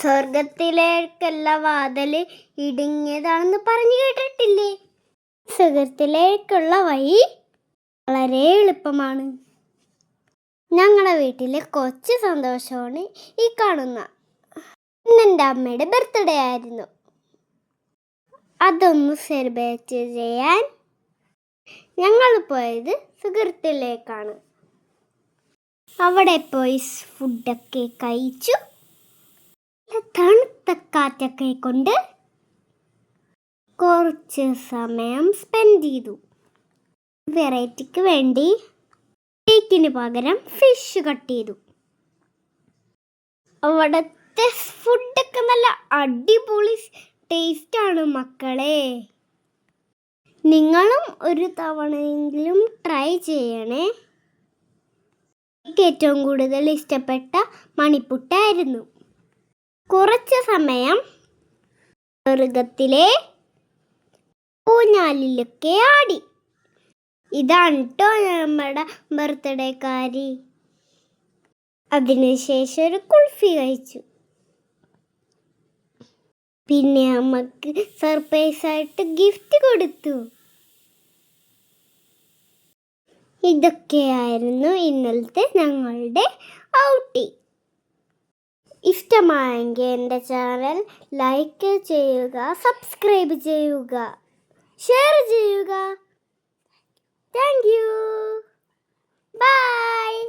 സ്വർഗത്തിലേക്കുള്ള വാതില് ഇടുങ്ങിയതാണെന്ന് പറഞ്ഞു കേട്ടിട്ടില്ലേ? സ്വർഗത്തിലേക്കുള്ള വഴി വളരെ എളുപ്പമാണ്. ഞങ്ങളുടെ വീട്ടിലെ കൊച്ചു സന്തോഷമാണ് ഈ കാണുന്ന. ഇന്ന് എൻ്റെ അമ്മയുടെ ബർത്ത്ഡേ ആയിരുന്നു. അതൊന്ന് സെലിബ്രേറ്റ് ചെയ്യാൻ ഞങ്ങൾ പോയത് സുഹൃത്തിലേക്കാണ്. അവിടെ പോയി ഫുഡൊക്കെ കഴിച്ചു. തണുത്ത കാറ്റൊക്കെ കൊണ്ട് കുറച്ച് സമയം സ്പെൻഡ് ചെയ്തു. വെറൈറ്റിക്ക് വേണ്ടി കേക്കിന് പകരം ഫിഷ് കട്ട് ചെയ്തു. അവിടുത്തെ ഫുഡൊക്കെ നല്ല അടിപൊളി ടേസ്റ്റാണ് മക്കളെ. നിങ്ങളും ഒരു തവണയെങ്കിലും ട്രൈ ചെയ്യണേ. എനിക്ക് ഏറ്റവും കൂടുതൽ ഇഷ്ടപ്പെട്ട മണിപ്പുട്ടായിരുന്നു. കുറച്ച് സമയം സ്വർഗത്തിലെ ഊഞ്ഞാലിലൊക്കെ ആടി. ഇതാണ് കേട്ടോ നമ്മുടെ ബർത്ത്ഡേക്കാരി. അതിനുശേഷം ഒരു കുൾഫി കഴിച്ചു. പിന്നെ അമ്മക്ക് സർപ്രൈസായിട്ട് ഗിഫ്റ്റ് കൊടുത്തു. ഇതൊക്കെയായിരുന്നു ഇന്നലത്തെ ഞങ്ങളുടെ ഔട്ടിംഗ്. ഇഷ്ടമായെങ്കിൽ എൻ്റെ ചാനൽ ലൈക്ക് ചെയ്യുക, സബ്സ്ക്രൈബ് ചെയ്യുക, ഷെയർ ചെയ്യുക. Thank you. ബൈ.